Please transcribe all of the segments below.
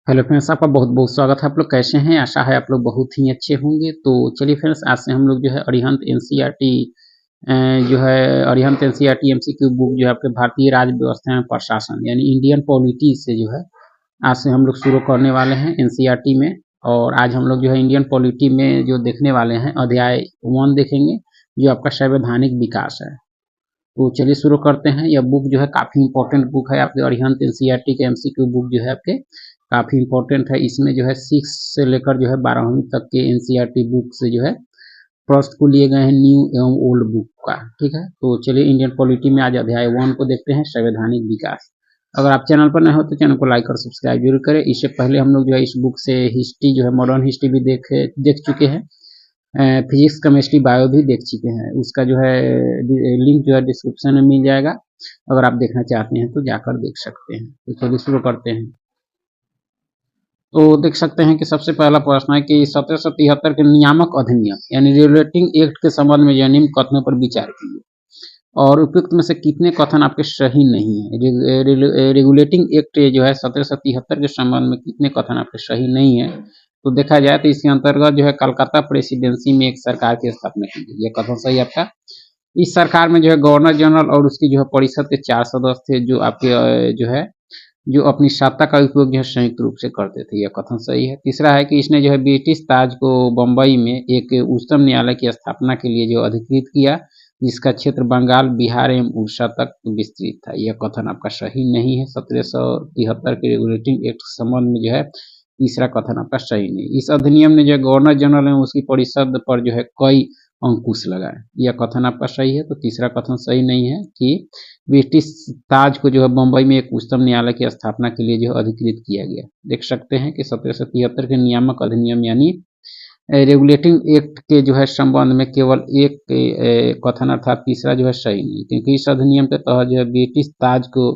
Hello friends, आपका बहुत-बहुत स्वागत है। आप लोग कैसे हैं? आशा है आप लोग बहुत ही अच्छे होंगे। तो चलिए फ्रेंड्स, आज से हम लोग जो है अरिहंत एनसीईआरटी जो है अरिहंत एनसीईआरटी एमसीक्यू बुक जो है आपके भारतीय राज्य व्यवस्था एवं प्रशासन यानी इंडियन पॉलिटी से जो है आज से हम लोग शुरू करने वाले हैं एनसीईआरटी में। और आज हम लोग जो है इंडियन पॉलिटी में जो देखने वाले हैं अध्याय 1 देखेंगे, जो आपका संवैधानिक विकास है। तो चलिए शुरू करते हैं। यह बुक जो है काफ़ी इंपॉर्टेंट बुक है आपके अरिहंत एनसीईआरटी के एमसीक्यू बुक जो है आपके काफ़ी इंपॉर्टेंट है। इसमें जो है 6 से लेकर जो है 12वीं तक के एनसीईआरटी बुक से जो है प्रश्न को लिए गए हैं न्यू एवं ओल्ड बुक का। ठीक है, तो चलिए इंडियन पॉलिटी में आज अध्याय 1 को देखते हैं, संवैधानिक विकास। अगर आप चैनल पर नए हो तो चैनल को लाइक और सब्सक्राइब जरूर करें। इससे पहले हम लोग जो है इस बुक से हिस्ट्री जो है मॉडर्न हिस्ट्री भी देख चुके हैं। फिजिक्स केमिस्ट्री बायो भी देख चुके हैं। उसका जो है लिंक जो है डिस्क्रिप्शन में मिल जाएगा। अगर आप देखना चाहते हैं तो जाकर देख सकते हैं। तो चलिए शुरू करते हैं। तो देख सकते हैं कि सबसे पहला प्रश्न है कि 1773 के नियामक अधिनियम यानी रेगुलेटिंग एक्ट के संबंध में निम्न कथनों पर विचार कीजिए और उपयुक्त में से कितने कथन आपके सही नहीं है। रेगुलेटिंग एक्ट जो है 1773 के संबंध में कितने कथन आपके सही नहीं है। तो देखा जाए तो इसके अंतर्गत जो है कलकत्ता प्रेसिडेंसी में एक सरकार की स्थापना की गई। ये कथन सही आपका। इस सरकार में जो है गवर्नर जनरल और उसकी जो है परिषद के 4 सदस्य थे, जो आपके जो है जो अपनी सत्ता का उपयोग जो है संयुक्त रूप से करते थे। यह कथन सही है। तीसरा है कि इसने जो है ब्रिटिश ताज को बम्बई में एक उच्चतम न्यायालय की स्थापना के लिए जो अधिकृत किया, जिसका क्षेत्र बंगाल, बिहार एवं उड़ीसा तक विस्तृत था। यह कथन आपका सही नहीं है। 1773 के रेगुलेटिंग एक्ट के संबंध में जो है तीसरा कथन आपका सही नहीं। इस अधिनियम ने जो है गवर्नर जनरल एवं उसकी परिषद पर जो है कई अंकुश लगाए। यह कथन आपका सही है। तो तीसरा कथन सही नहीं है कि ब्रिटिश ताज को जो है बम्बई में एक उच्चतम न्यायालय की स्थापना के लिए जो है अधिकृत किया गया। देख सकते हैं कि 1773 के नियामक अधिनियम यानी रेगुलेटिंग एक्ट के जो है संबंध में केवल एक कथन अर्थात तीसरा जो है सही नहीं, क्योंकि इस अधिनियम के तहत जो है ब्रिटिश ताज को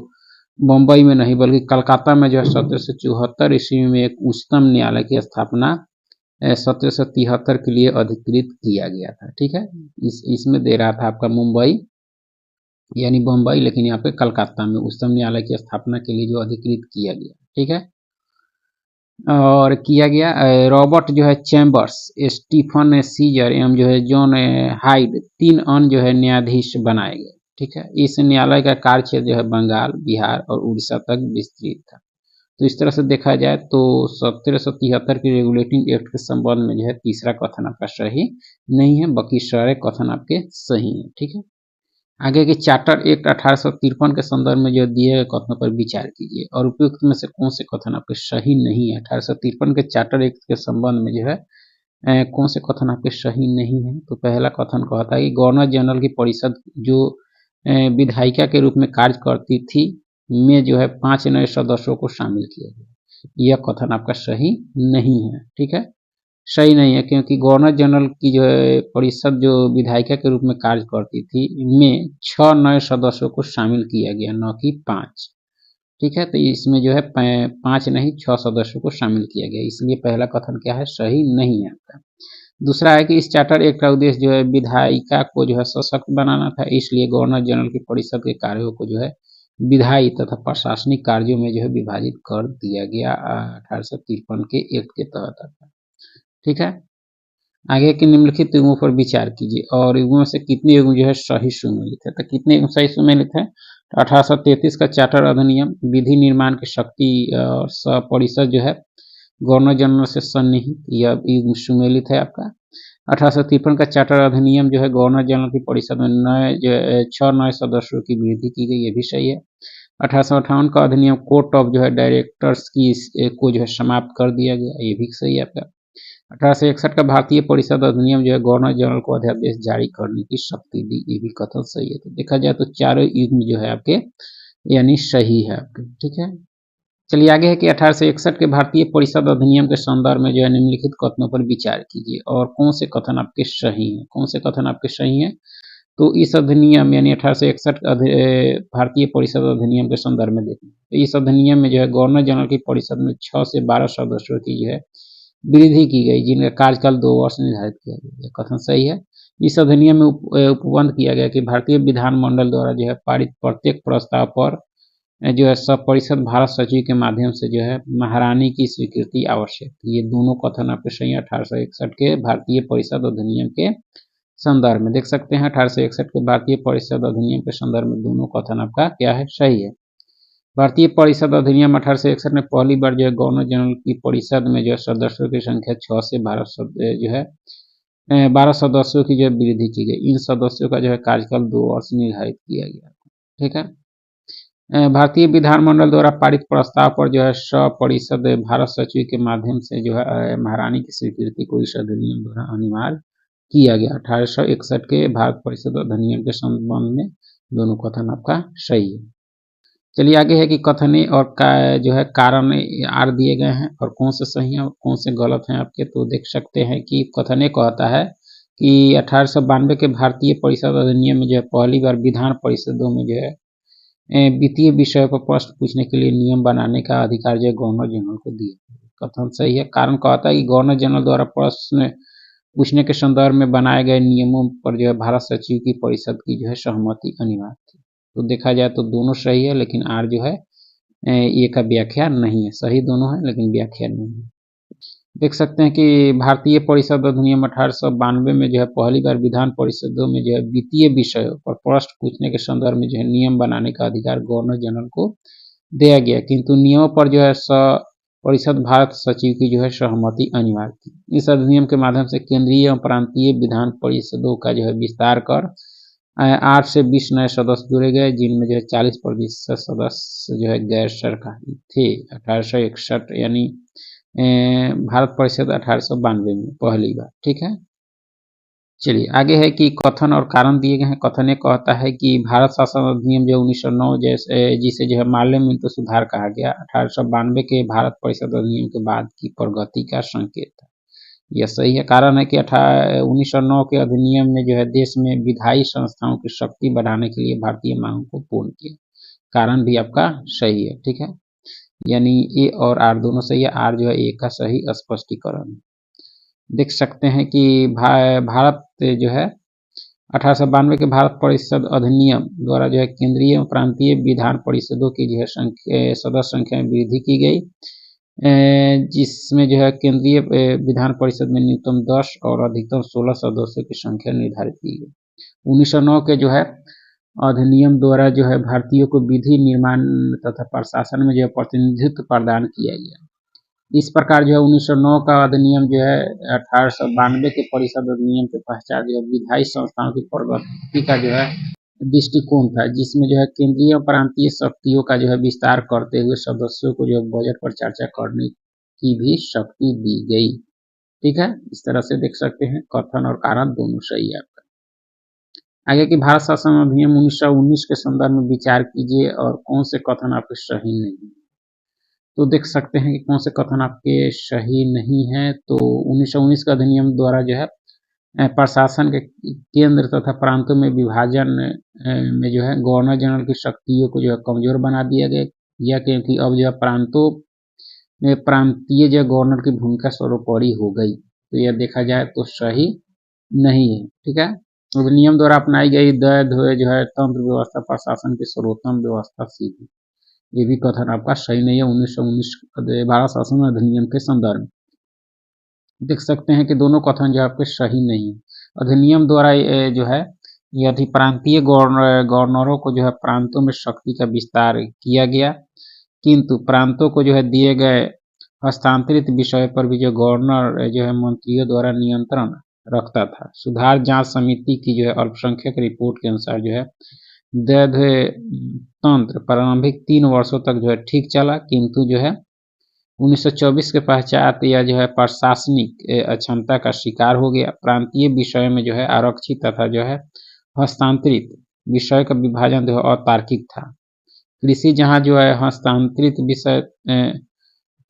बम्बई में नहीं बल्कि कलकत्ता में जो है 1774 ईस्वी में एक उच्चतम न्यायालय की स्थापना 1773 के लिए अधिकृत किया गया था। ठीक है, इसमें दे रहा था आपका मुंबई यानी बम्बई, लेकिन यहाँ पे कलकत्ता में उच्चतम न्यायालय की स्थापना के लिए जो अधिकृत किया गया। ठीक है, और किया गया रॉबर्ट जो है चैम्बर्स, स्टीफन सीजर एवं जो है जॉन हाइड 3 अन्य जो है न्यायाधीश बनाए गए। ठीक है, इस न्यायालय का कार्य क्षेत्र जो है बंगाल, बिहार और उड़ीसा तक विस्तृत था। तो इस तरह से देखा जाए तो 1773 की रेगुलेटिंग एक्ट के संबंध में जो है तीसरा कथन आपका सही नहीं है, बाकी सारे कथन आपके सही हैं। ठीक है, आगे के चार्टर एक्ट 1853 के संदर्भ में जो दिए गए कथनों पर विचार कीजिए और उपयुक्त में से कौन से कथन आपके सही नहीं है। 1853 के चार्टर एक्ट के संबंध में जो है कौन से कथन आपके सही नहीं है। तो पहला कथन कहता है कि गवर्नर जनरल की परिषद जो विधायिका के रूप में कार्य करती थी में जो है 5 नए सदस्यों को शामिल किया गया। यह कथन आपका सही नहीं है। ठीक है, सही नहीं है, क्योंकि गवर्नर जनरल की जो है परिषद जो विधायिका के रूप में कार्य करती थी इनमें 6 नए सदस्यों को शामिल किया गया, न कि 5। ठीक है, तो इसमें जो है 5 नहीं 6 सदस्यों को शामिल किया गया, इसलिए पहला कथन क्या है, सही नहीं है आपका। दूसरा है कि इस चार्टर एक्ट का उद्देश्य जो है विधायिका को जो है सशक्त बनाना था, इसलिए गवर्नर जनरल की परिषद के कार्यों को जो है विधायी तथा प्रशासनिक कार्यों में जो है विभाजित कर दिया गया 1853 के एक्ट के तहत। ठीक है, आगे के निम्नलिखित युग्मों पर विचार कीजिए और युग्मों से कितने युग्म जो है सही सुमेलित है। तो कितने युग्म सही सुमेलित है। तो 1833 का चार्टर अधिनियम विधि निर्माण की शक्ति और परिषद जो है गवर्नर जनरल से सन्निहित, यह युग्म सुमेलित है आपका। 1853 का चार्टर अधिनियम जो है गवर्नर जनरल की परिषद में नए जो 6 नए सदस्यों की वृद्धि की गई, ये भी सही है। 1858 का अधिनियम कोर्ट ऑफ जो है डायरेक्टर्स की को जो है समाप्त कर दिया गया, ये भी सही है आपका। 1861 का भारतीय परिषद अधिनियम जो है गवर्नर जनरल को अध्यादेश जारी करने की शक्ति दी, ये भी कथन सही है। तो देखा जाए तो चारों युग्म जो है आपके यानी सही है आपके। ठीक है, चलिए आगे है कि 1861 के भारतीय परिषद अधिनियम के संदर्भ में जो है निम्नलिखित कथनों पर विचार कीजिए और कौन से कथन आपके सही हैं। कौन से कथन आपके सही हैं। तो इस अधिनियम यानी 1861 भारतीय परिषद अधिनियम के संदर्भ में देखें तो इस अधिनियम में जो है गवर्नर जनरल की परिषद में 6 से 12 सदस्यों की जो है वृद्धि की गई, जिनका कार्यकाल 2 वर्ष निर्धारित किया गया। यह कथन सही है। इस अधिनियम में उपबंध किया गया कि भारतीय विधानमंडल द्वारा जो है पारित प्रत्येक प्रस्ताव पर जो है सपरिषद भारत सचिव के माध्यम से जो है महारानी की स्वीकृति आवश्यक। ये दोनों कथन आपके सही है 1861 के भारतीय परिषद अधिनियम के संदर्भ में। देख सकते हैं 1861 के भारतीय परिषद अधिनियम के संदर्भ में दोनों कथन आपका क्या है, सही है। भारतीय परिषद अधिनियम 1861 में पहली बार जो है गवर्नर जनरल की परिषद में जो है सदस्यों की संख्या 6 से 12 सदस्यों की जो है वृद्धि की गई। इन सदस्यों का जो है कार्यकाल 2 वर्ष निर्धारित किया गया। ठीक है। भारतीय विधानमंडल द्वारा पारित प्रस्ताव पर जो है सपरिषद भारत सचिव के माध्यम से जो है महारानी की स्वीकृति को इस अधिनियम द्वारा अनिवार्य किया गया। 1861 के भारत परिषद अधिनियम के संबंध में दोनों कथन आपका सही है। चलिए आगे है कि कथने और जो है कारण आर दिए गए हैं और कौन से सही हैं और कौन से गलत हैं आपके। तो देख सकते हैं कि कथने कहता है कि 1892 के भारतीय परिषद अधिनियम में जो है पहली बार विधान परिषदों में जो है वित्तीय विषय पर प्रश्न पूछने के लिए नियम बनाने का अधिकार जो है गवर्नर जनरल को दिया। कथन सही है। कारण कहता है कि गवर्नर जनरल द्वारा प्रश्न पूछने के संदर्भ में बनाए गए नियमों पर जो है भारत सचिव की परिषद की जो है सहमति अनिवार्य थी। तो देखा जाए तो दोनों सही है, लेकिन आर जो है ये का व्याख्या नहीं है। सही दोनों है लेकिन व्याख्या नहीं है। देख सकते हैं कि भारतीय परिषद अधिनियम 1892 में जो है पहली बार विधान परिषदों में जो है वित्तीय विषयों पर प्रश्न पूछने के संदर्भ में जो है नियम बनाने का अधिकार गवर्नर जनरल को दिया गया, किंतु नियमों पर जो है परिषद भारत सचिव की जो है सहमति अनिवार्य थी। इस अधिनियम के माध्यम से केंद्रीय और प्रांतीय विधान परिषदों का जो है विस्तार कर 8 से 20 नए सदस्य जोड़े गए, जिनमें जो है 40% सदस्य जो है गैर सरकारी थे। 1861 यानी भारत परिषद 1892 में पहली बार। ठीक है। चलिए आगे है कि कथन और कारण दिए गए हैं। कथन ये कहता है कि भारत शासन अधिनियम जो 1909 जैसे जिसे जो है माल्यमिंत सुधार कहा गया 1892 के भारत परिषद अधिनियम के बाद की प्रगति का संकेत है। यह सही है। कारण है कि 1909 के अधिनियम में जो है देश में विधायी संस्थाओं की शक्ति बढ़ाने के लिए भारतीय मांगों को पूर्ण किया। कारण भी आपका सही है। ठीक है, यानी ए और आर दोनों सही है। आर जो है ए का सही स्पष्टीकरण। देख सकते हैं कि भारत जो है 1892 के भारत परिषद अधिनियम द्वारा जो है केंद्रीय प्रांतीय विधान परिषदों की जो है सदस्य संख्या में वृद्धि की गई, जिसमें जो है केंद्रीय विधान परिषद में न्यूनतम 10 और अधिकतम 16 सदस्यों की संख्या निर्धारित की गई। 1909 के जो है अधिनियम द्वारा जो है भारतीयों को विधि निर्माण तथा प्रशासन में जो है प्रतिनिधित्व प्रदान किया गया। इस प्रकार जो है 1909 का अधिनियम जो है 1892 के परिषद अधिनियम के पश्चात जो है विधायी संस्थाओं की प्रगति का जो है दृष्टिकोण था, जिसमें जो है केंद्रीय और प्रांतीय शक्तियों का जो है विस्तार करते हुए सदस्यों को जो है बजट पर चर्चा करने की भी शक्ति दी गई। ठीक है, इस तरह से देख सकते हैं कथन और कारण दोनों सही है आपका। आगे की भारत शासन अधिनियम 1919 के संदर्भ में विचार कीजिए और कौन से कथन आपके सही नहीं। तो देख सकते हैं कि कौन से कथन आपके सही नहीं है। तो 1919 का अधिनियम द्वारा जो है प्रशासन के केंद्र तथा प्रांतों में विभाजन में जो है गवर्नर जनरल की शक्तियों को जो है कमजोर बना दिया गया, क्योंकि अब जो है प्रांतों में प्रांतीय जो गवर्नर की भूमिका सर्वोपरि हो गई। तो यह देखा जाए तो सही नहीं है। ठीक है, अधिनियम द्वारा अपनाई गई जो है तंत्र व्यवस्था प्रशासन की सर्वोत्तम व्यवस्था सीधी, ये भी कथन आपका सही नहीं है 1919 भारत शासन अधिनियम के संदर्भ में। देख सकते हैं कि दोनों कथन जो आपके सही नहीं है। अधिनियम द्वारा जो है यदि प्रांतीय गवर्नरों को जो है प्रांतों में शक्ति का विस्तार किया गया, किंतु प्रांतों को जो है दिए गए हस्तांतरित विषय पर भी जो गवर्नर जो है मंत्रियों द्वारा नियंत्रण रखता था। सुधार जांच समिति की जो है अल्पसंख्यक रिपोर्ट के अनुसार जो है तंत्र प्रारंभिक 3 वर्षों तक जो है ठीक चला, किंतु जो है 1924 के पश्चात यह जो है प्रशासनिक अक्षमता का शिकार हो गया। प्रांतीय विषय में जो है आरक्षित तथा जो है हस्तांतरित विषय का विभाजन जो है अतार्किक था। कृषि जहाँ जो है हस्तांतरित विषय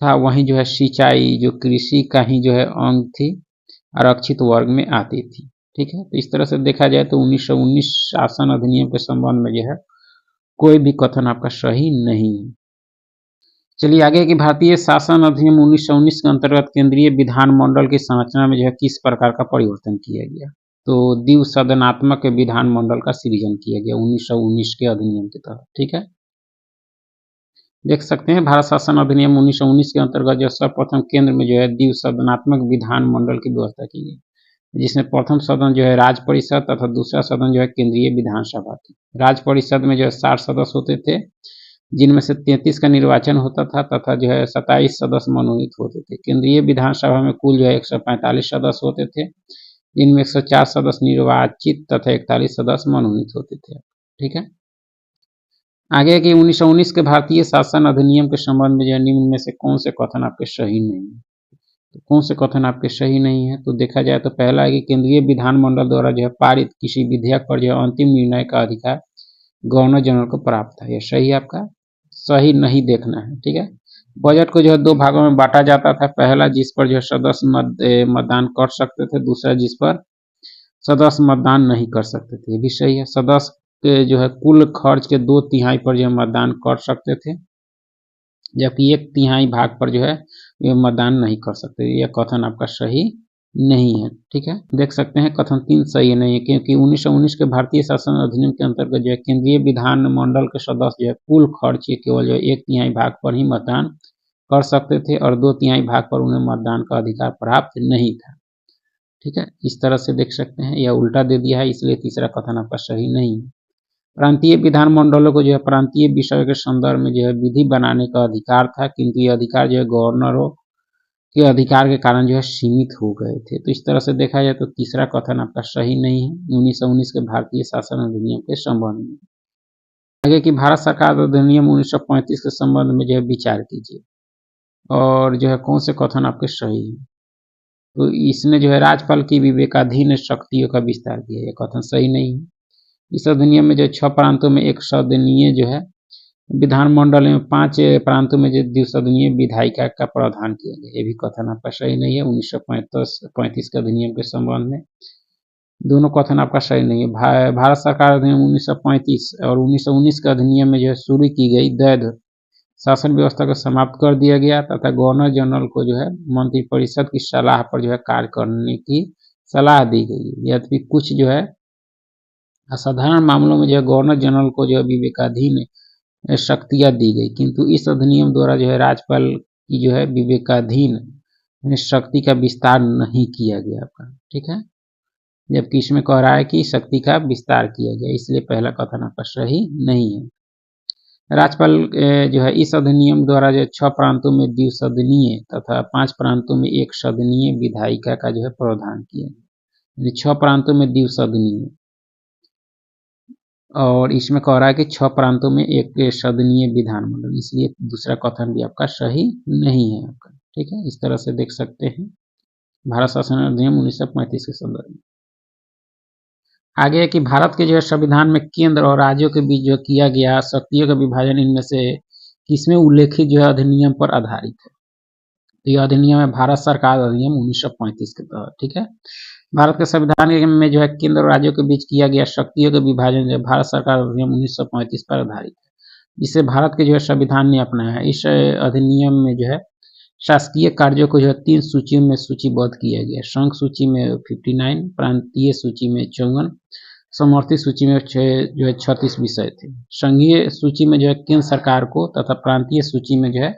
था, वहीं जो है सिंचाई जो कृषि का ही जो है अंग थी, आरक्षित वर्ग में आती थी। ठीक है, तो इस तरह से देखा जाए तो 1919 शासन अधिनियम के संबंध में जो है कोई भी कथन आपका सही नहीं है। चलिए आगे कि भारतीय शासन अधिनियम 1919 के अंतर्गत केंद्रीय विधानमंडल की संरचना में जो है किस प्रकार का परिवर्तन किया गया। तो द्विसदनात्मक विधानमंडल का सृजन किया गया 1919 के अधिनियम के तहत। ठीक है, देख सकते हैं भारत शासन अधिनियम 1919 के अंतर्गत जो सर्वप्रथम केंद्र में जो है द्विसदनात्मक विधान मंडल की व्यवस्था की गई, जिसमें प्रथम सदन जो है राज्य परिषद तथा दूसरा सदन जो है केंद्रीय विधानसभा थी। राज्य परिषद में जो है 60 सदस्य होते थे, जिनमें से 33 का निर्वाचन होता था तथा जो है 27 सदस्य मनोनीत होते थे। केंद्रीय विधानसभा में कुल जो है 145 सदस्य होते थे, जिनमें 104 सदस्य निर्वाचित तथा 41 सदस्य मनोनीत होते थे। ठीक है, आगे कि 1919 के भारतीय शासन अधिनियम के संबंध में जो निम्न में से कौन से कथन आपके सही नहीं है? तो कौन से कथन आपके सही नहीं है? तो देखा जाए तो पहला है कि केंद्रीय विधानमंडल द्वारा जो है पारित किसी विधेयक पर जो है अंतिम निर्णय का अधिकार गवर्नर जनरल को प्राप्त है। यह सही आपका सही नहीं देखना है। ठीक है, बजट को जो है 2 भागों में बांटा जाता था। पहला जिस पर जो है सदस्य मतदान कर सकते थे, दूसरा जिस पर सदस्य मतदान नहीं कर सकते थे। ये भी सही है। सदस्य के जो है कुल खर्च के 2/3 पर जो है मतदान कर सकते थे, जबकि 1/3 भाग पर जो है ये मतदान नहीं कर सकते। यह कथन आपका सही नहीं है। ठीक है, देख सकते हैं कथन 3 सही नहीं है, क्योंकि 1919 के भारतीय शासन अधिनियम के अंतर्गत जो है केंद्रीय विधानमंडल के सदस्य जो है कुल खर्च के केवल जो 1/3 भाग पर ही मतदान कर सकते थे और 2/3 भाग पर उन्हें मतदान का अधिकार प्राप्त नहीं था। ठीक है, इस तरह से देख सकते हैं, यह उल्टा दे दिया है, इसलिए तीसरा कथन आपका सही नहीं है। प्रांतीय विधानमंडलों को जो है प्रांतीय विषय के संदर्भ में जो है विधि बनाने का अधिकार था, किंतु ये अधिकार जो है गवर्नरों के अधिकार के कारण जो है सीमित हो गए थे। तो इस तरह से देखा जाए तो तीसरा कथन आपका सही नहीं है 1919 के भारतीय शासन अधिनियम के संबंध में। आगे कि भारत सरकार अधिनियम 1935 के संबंध में जो है विचार कीजिए और जो है कौन से कथन आपके सही है। तो इसने जो है राज्यपाल की विवेकाधीन शक्तियों का विस्तार किया, यह कथन सही नहीं है। इस अधिनियम में जो 6 प्रांतों में एक सदनीय जो है विधानमंडल में 5 प्रांतों में जो द्विसदनीय विधायिका का प्रावधान किया गया, ये भी कथन आपका सही नहीं है 1935 के अधिनियम के संबंध में। दोनों कथन आपका सही नहीं है। भारत सरकार अधिनियम 1935 और 1919 के अधिनियम में जो है शुरू की गई द्वैध शासन व्यवस्था को समाप्त कर दिया गया तथा गवर्नर जनरल को जो है मंत्रिपरिषद की सलाह पर जो है कार्य करने की सलाह दी गई। यद्यपि कुछ जो है असाधारण मामलों में जो है गवर्नर जनरल को जो है विवेकाधीन शक्तियां दी गई, किंतु इस अधिनियम द्वारा जो है राज्यपाल की जो है विवेकाधीन शक्ति का विस्तार नहीं किया गया आपका। ठीक है, जबकि इसमें कह रहा है कि शक्ति का विस्तार किया गया, इसलिए पहला कथन आपका सही नहीं है। राज्यपाल जो है इस अधिनियम द्वारा जो 6 प्रांतों में द्विसदनीय तथा 5 प्रांतों में एक सदनीय विधायिका का जो है प्रावधान किया। 6 प्रांतों में द्विसदनीय और इसमें कह रहा है कि 6 प्रांतों में एक सदनीय विधानमंडल, इसलिए दूसरा कथन भी आपका सही नहीं है आपका। ठीक है, इस तरह से देख सकते हैं भारत शासन अधिनियम 1935 के संदर्भ में। आगे है कि भारत के जो है संविधान में केंद्र और राज्यों के बीच जो किया गया शक्तियों का विभाजन, इनमें से किसमें उल्लेखित जो है अधिनियम पर आधारित है। तो यह अधिनियम है भारत सरकार अधिनियम 1935 के तहत। ठीक है, भारत के संविधान में जो है केंद्र और राज्यों के बीच किया गया शक्तियों के विभाजन जो भारत सरकार अधिनियम 1935 पर आधारित है, जिसे भारत के जो है संविधान ने अपनाया है। इस अधिनियम में जो है शासकीय कार्यों को जो है 3 सूचियों में सूचीबद्ध किया गया। संघ सूची में 59, प्रांतीय सूची में 54, समवर्ती सूची में जो है 36 विषय थे। संघीय सूची में जो है केंद्र सरकार को तथा प्रांतीय सूची में जो है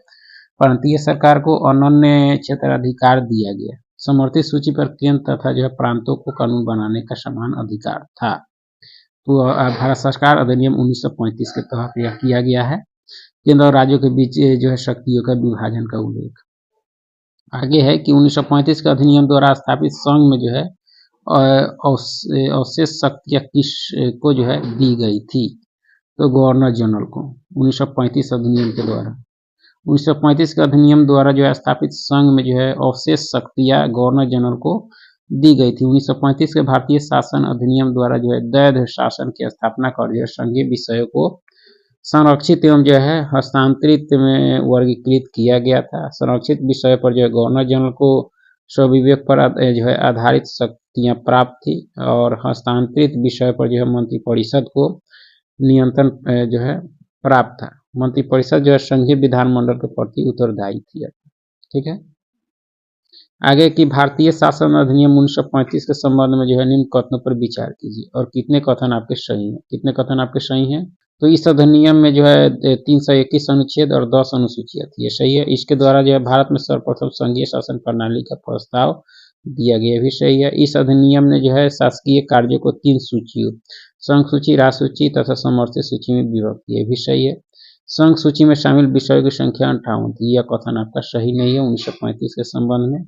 प्रांतीय सरकार को अनन्य क्षेत्राधिकार दिया गया। समवर्ती सूची पर केंद्र तथा जो है प्रांतों को कानून बनाने का समान अधिकार था। तो भारत सरकार अधिनियम 1935 के तहत यह किया गया है, केंद्र और राज्यों के बीच जो है शक्तियों का विभाजन का उल्लेख। आगे है कि 1935 के अधिनियम द्वारा स्थापित संघ में जो है अवशेष शक्तियां किस को जो है दी गई थी। तो गवर्नर जनरल को 1935 अधिनियम के द्वारा 1935 के अधिनियम द्वारा जो है स्थापित संघ में जो है अवशेष शक्तियां गवर्नर जनरल को दी गई थी। 1935 के भारतीय शासन अधिनियम द्वारा जो है द्वैध शासन की स्थापना कर जो है संघीय विषयों को संरक्षित एवं जो है हस्तांतरित में वर्गीकृत किया गया था। संरक्षित विषय पर जो है गवर्नर जनरल को स्वविवेक पर जो है आधारित शक्तियां प्राप्त थी और हस्तांतरित विषय पर जो है मंत्रिपरिषद को नियंत्रण जो है प्राप्त था। मंत्रिपरिषद जो है संघीय विधानमंडल के प्रति उत्तरदायी थी। ठीक है, आगे की भारतीय शासन अधिनियम 1935 के संबंध में जो है निम्न कथनों पर विचार कीजिए और कितने कथन आपके सही हैं। कितने कथन आपके सही हैं? तो इस अधिनियम में जो है 321 अनुच्छेद और 10 अनुसूची आती है, सही है। इसके द्वारा जो है भारत में सर्वप्रथम संघीय शासन प्रणाली का प्रस्ताव दिया गया, भी सही है। इस अधिनियम ने जो है शासकीय कार्यों को 3 सूचियों, संघ सूची, राज सूची तथा समवर्ती सूची में विभक्त किया, भी सही है। संघ सूची में शामिल विषयों की संख्या 58 थी, यह कथन आपका सही नहीं है। 1935 के संबंध में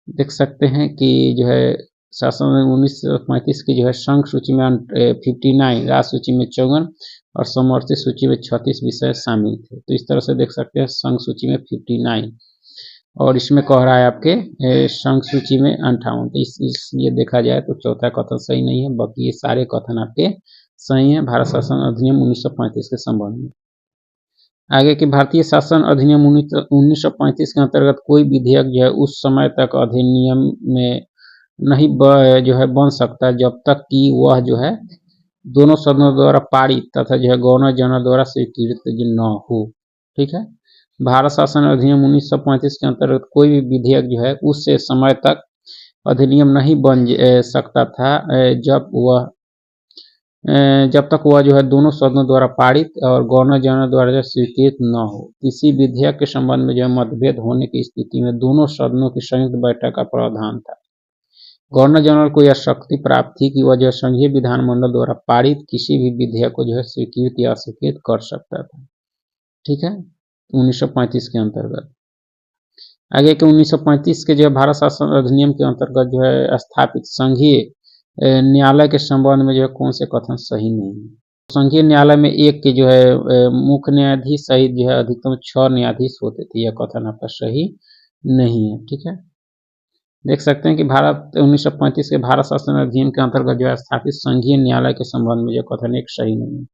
देख सकते हैं कि जो है शासन में 1935 की जो है संघ सूची में 59, राज सूची में 54 और समवर्ती सूची में 36 विषय शामिल थे। तो इस तरह से देख सकते हैं संघ सूची में 59 और इसमें कह रहा है आपके संघ सूची में 58। तो इसलिए देखा जाए तो चौथा कथन सही नहीं है, बाकी ये सारे कथन आपके सही हैं भारत शासन अधिनियम 1935 के संबंध में। आगे कि भारतीय शासन अधिनियम 1935 के अंतर्गत कोई विधेयक जो है उस समय तक अधिनियम में नहीं जो है बन सकता जब तक कि वह जो है दोनों सदनों द्वारा पारित तथा जो है गवर्नर जनरल द्वारा स्वीकृत न हो। ठीक है, भारत शासन अधिनियम 1935 के अंतर्गत कोई भी विधेयक जो है उस समय तक अधिनियम नहीं बन सकता था जब तक वह जो है दोनों सदनों द्वारा पारित और गवर्नर जनरल द्वारा स्वीकृत न हो। किसी विधेयक के संबंध में जो है मतभेद होने की स्थिति में दोनों सदनों की संयुक्त बैठक का प्रावधान था। गवर्नर जनरल को यह शक्ति प्राप्त थी कि वह जो संघीय विधानमंडल द्वारा पारित किसी भी विधेयक को जो है स्वीकृत या अस्वीकृत कर सकता था। ठीक है, 1935 के अंतर्गत। आगे के 1935 के जो भारत शासन अधिनियम के अंतर्गत जो है स्थापित संघीय न्यायालय के संबंध में जो है कौन से कथन सही नहीं है। संघीय न्यायालय में एक के जो है मुख्य न्यायाधीश सहित जो है अधिकतम 6 न्यायाधीश होते थे, यह कथन आपका सही नहीं है। ठीक है, देख सकते हैं कि भारत 1935 के भारत शासन अधिनियम के अंतर्गत जो है स्थापित संघीय न्यायालय के संबंध में जो कथन एक सही नहीं है,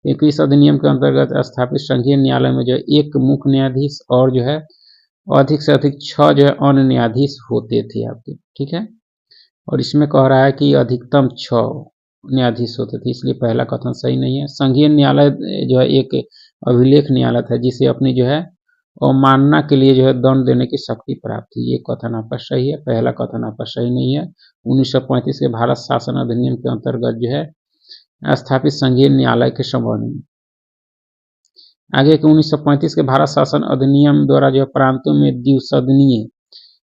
क्योंकि इस अधिनियम के अंतर्गत स्थापित संघीय न्यायालय में जो एक मुख्य न्यायाधीश और जो है अधिक से अधिक 6 जो है अन्य न्यायाधीश होते थे आपके। ठीक है, और इसमें कह रहा है कि अधिकतम 6 न्यायाधीश होते थे, इसलिए पहला कथन सही नहीं है। संघीय न्यायालय जो है एक अभिलेख न्यायालय था जिसे अपनी जो है अवमानना के लिए जो है दंड देने की शक्ति प्राप्त थी, ये कथन आपका सही है। पहला कथन आपका सही नहीं है। 1935 के भारत शासन अधिनियम के अंतर्गत जो है स्थापित संघीय न्यायालय के संबंध में। आगे के 1935 के भारत शासन अधिनियम द्वारा जो है प्रांतों में द्विसदनीय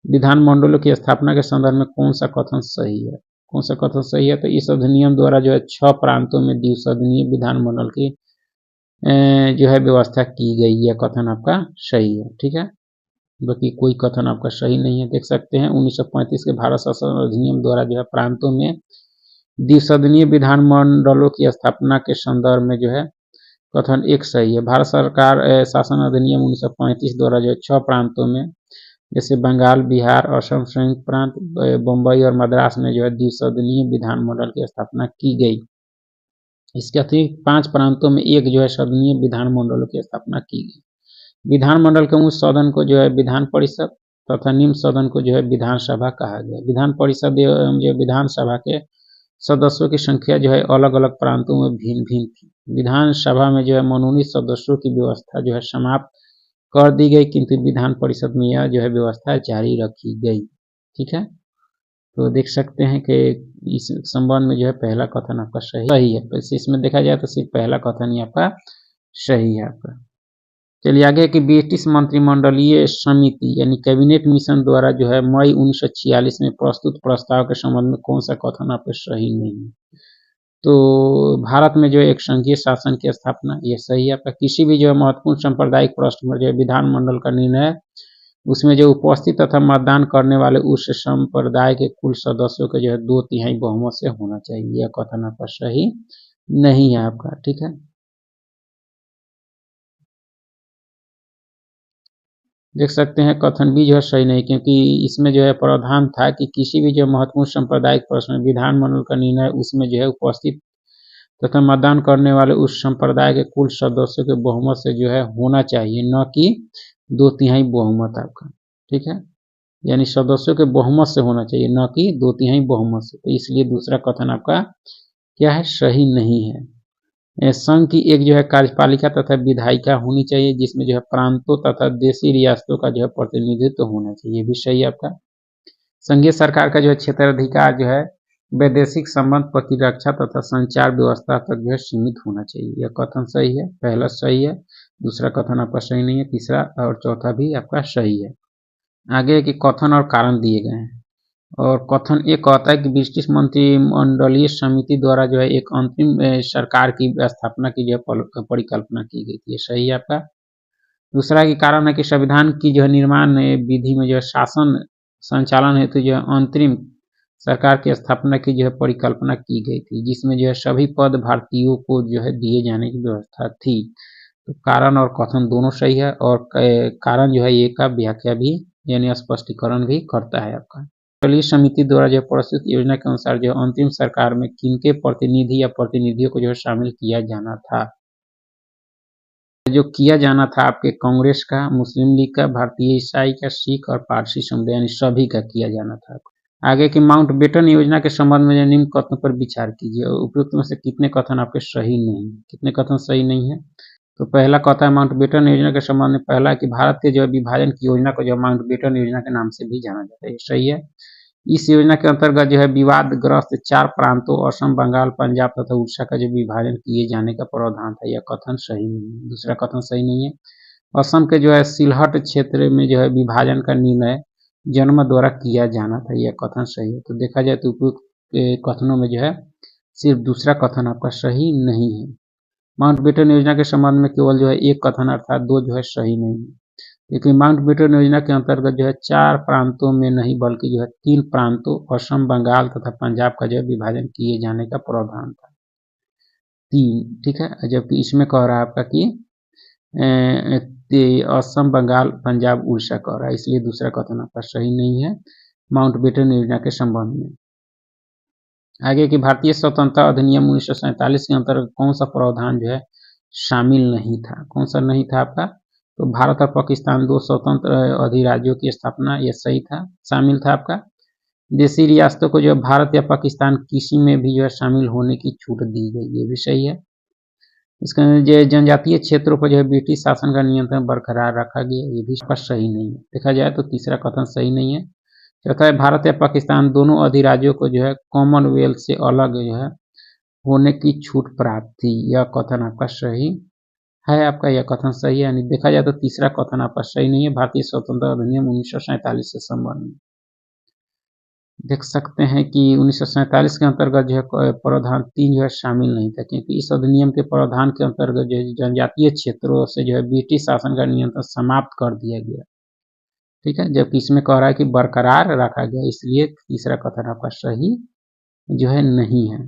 विधानमंडलों की स्थापना के संदर्भ में कौन सा कथन सही है। कौन सा कथन सही है, तो इस अधिनियम द्वारा जो है 6 प्रांतों में द्विसदनीय विधानमंडल की जो है व्यवस्था की गई, यह कथन आपका सही है। ठीक है, बाकी कोई कथन आपका सही नहीं है। देख सकते हैं 1935 के भारत शासन अधिनियम द्वारा जो है प्रांतों में द्विसदनीय विधानमंडलों की स्थापना के संदर्भ में जो है कथन एक सही है। भारत सरकार शासन अधिनियम 1935 द्वारा जो है 6 प्रांतों में जैसे बंगाल, बिहार, असम, संयुक्त प्रांत, बम्बई और मद्रास में जो है द्विसदनीय विधानमंडल की स्थापना की गई। इसके अतिरिक्त 5 प्रांतों में एक जो है सदनीय विधानमंडलों की स्थापना की गई। विधानमंडल के उच्च सदन को जो है विधान परिषद तथा निम्न सदन को जो है विधानसभा कहा गया। विधान परिषद एवं जो विधानसभा के सदस्यों की संख्या जो है अलग अलग प्रांतों में भिन्न भिन्न थी। विधानसभा में जो है मनोनीत सदस्यों की व्यवस्था जो है समाप्त कर दी गई, किंतु विधान परिषद में यह जो है व्यवस्था जारी रखी गई। ठीक है, तो देख सकते हैं कि इस संबंध में जो है पहला कथन आपका सही है। तो इसमें देखा जाए तो सिर्फ पहला कथन ही आपका सही है आपका। चलिए आगे कि ब्रिटिश मंत्रिमंडलीय समिति यानी कैबिनेट मिशन द्वारा जो है मई 1946 में प्रस्तुत प्रस्ताव के संबंध में कौन सा कथन आपका सही नहीं है। तो भारत में जो एक संघीय शासन की स्थापना, ये सही है आपका। किसी भी जो है महत्वपूर्ण सांप्रदायिक प्रश्न में जो है विधानमंडल का निर्णय उसमें जो उपस्थित तथा मतदान करने वाले उस संप्रदाय के कुल सदस्यों के जो है 2/3 बहुमत से होना चाहिए, यह कथन आपका सही नहीं है आपका। ठीक है, देख सकते हैं कथन भी जो है सही नहीं, क्योंकि इसमें जो है प्रावधान था कि किसी भी जो महत्वपूर्ण सांप्रदायिक प्रश्न में विधानमंडल का निर्णय उसमें जो है उपस्थित तथा मतदान करने वाले उस संप्रदाय के कुल सदस्यों के बहुमत से जो है होना चाहिए, न कि 2/3 बहुमत आपका। ठीक है, यानी सदस्यों के बहुमत से होना चाहिए, न कि 2/3 बहुमत से। तो इसलिए दूसरा कथन आपका क्या है, सही नहीं है। संघ की एक जो है कार्यपालिका तथा विधायिका होनी चाहिए जिसमें जो है प्रांतों तथा देशी रियासतों का जो है प्रतिनिधित्व होना चाहिए, भी सही है आपका। संघीय सरकार का जो है क्षेत्राधिकार जो है वैदेशिक संबंध, प्रतिरक्षा तथा संचार व्यवस्था तक जो है सीमित होना चाहिए। यह कथन सही है, पहला सही है, दूसरा कथन आपका सही नहीं है, तीसरा और चौथा भी आपका सही है। आगे के कथन और कारण दिए गए हैं। और कथन एक कहता है कि ब्रिटिश मंत्रिमंडलीय समिति द्वारा जो है एक अंतरिम सरकार की स्थापना की जो है परिकल्पना की गई थी। ये सही है आपका। दूसरा की कारण है कि संविधान की जो है निर्माण विधि में जो है शासन संचालन हेतु जो है अंतरिम सरकार की स्थापना की जो है परिकल्पना की गई थी, जिसमें जो है सभी पद भारतीयों को जो है दिए जाने की व्यवस्था थी। तो कारण और कथन दोनों सही है, और कारण जो है ये का व्याख्या भी यानी स्पष्टीकरण भी करता है आपका। मंत्रिमंडलीय समिति द्वारा जो प्रस्तुत योजना के अनुसार जो अंतिम सरकार में किनके प्रतिनिधि या प्रतिनिधियों को जो है शामिल किया जाना था। जो किया जाना था आपके कांग्रेस का, मुस्लिम लीग का, भारतीय ईसाई का, सिख और पारसी समुदाय यानी सभी का किया जाना था। आगे की माउंटबेटन योजना के संबंध में निम्न कथनों पर विचार कीजिए। उपयुक्त में से कितने कथन आपके सही नहीं, कितने कथन सही नहीं है। तो पहला कहता है माउंटबेटन योजना के संबंध में पहला है कि भारत के जो विभाजन की योजना को जो माउंटबेटन योजना के नाम से भी जाना जाता है, ये सही है। इस योजना के अंतर्गत जो है विवादग्रस्त 4 प्रांतों असम, बंगाल, पंजाब तथा उड़ीसा का जो विभाजन किए जाने का प्रावधान था, यह कथन सही नहीं है। दूसरा कथन सही नहीं है। असम के जो है सिलहट क्षेत्र में जो है विभाजन का निर्णय जनमत द्वारा किया जाना था, यह कथन सही है। तो देखा जाए तो उपयुक्त कथनों में जो है सिर्फ दूसरा कथन आपका सही नहीं है। माउंटबेटन योजना के संबंध में केवल जो है एक कथन अर्थात 2 जो है सही नहीं है। लेकिन माउंटबेटन योजना के अंतर्गत जो है 4 प्रांतों में नहीं बल्कि जो है 3 प्रांतों असम, बंगाल तथा पंजाब का जो है विभाजन किए जाने का प्रावधान था। 3, ठीक है। जबकि इसमें कह रहा है आपका कि असम, बंगाल, पंजाब, उड़ीसा कह रहा है, इसलिए दूसरा कथन आपका सही नहीं है माउंटबेटन योजना के संबंध में। आगे की भारतीय स्वतंत्रता अधिनियम 1947 के अंतर्गत कौन सा प्रावधान जो है शामिल नहीं था। कौन सा नहीं था आपका। तो भारत और पाकिस्तान 2 स्वतंत्र अधिराज्यों की स्थापना, यह सही था, शामिल था आपका। देशी रियासतों को जो है भारत या पाकिस्तान किसी में भी जो है शामिल होने की छूट दी गई, ये भी सही है। इसका जो जनजातीय क्षेत्रों पर जो है ब्रिटिश शासन का नियंत्रण बरकरार रखा गया, ये भी सही नहीं है। देखा जाए तो तीसरा कथन सही नहीं है। चौथा है भारत या पाकिस्तान दोनों अधिराज्यों को जो है कॉमनवेल्थ से अलग जो है होने की छूट प्राप्त थी, यह कथन आपका सही है। आपका यह कथन सही है, यानी देखा जाए तो तीसरा कथन आपका सही नहीं है। भारतीय स्वतंत्रता अधिनियम 1947 से संबंध में देख सकते हैं कि 1947 के अंतर्गत जो है प्रावधान 3 जो है शामिल नहीं था, क्योंकि इस अधिनियम के प्रावधान के अंतर्गत जो है जनजातीय क्षेत्रों से जो है ब्रिटिश शासन का नियंत्रण समाप्त कर दिया गया, ठीक है। जबकि इसमें कह रहा है कि बरकरार रखा गया, इसलिए तीसरा कथन आपका सही जो है नहीं है।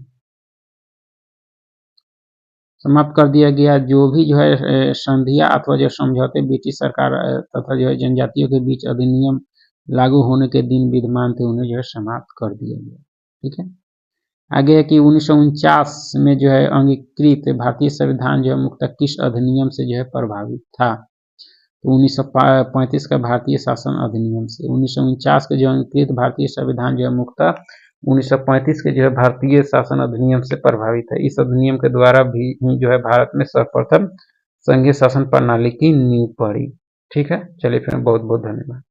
समाप्त कर दिया गया, जो भी जो है संधियां अथवा जो समझौते ब्रिटिश सरकार तथा जो है जनजातियों के बीच अधिनियम लागू होने के दिन विद्यमान थे, उन्हें जो है समाप्त कर दिया गया, ठीक है। आगे है कि 1949 में जो है अंगीकृत भारतीय संविधान जो है मुख्यतः किस अधिनियम से जो है प्रभावित था। तो 1935 का भारतीय शासन अधिनियम से। 1949 के जो अंगीकृत भारतीय संविधान जो है मुख्यतः 1935 के जो है भारतीय शासन अधिनियम से प्रभावित है। इस अधिनियम के द्वारा भी जो है भारत में सर्वप्रथम संघीय शासन प्रणाली की नींव पड़ी, ठीक है। चलिए फिर बहुत बहुत धन्यवाद।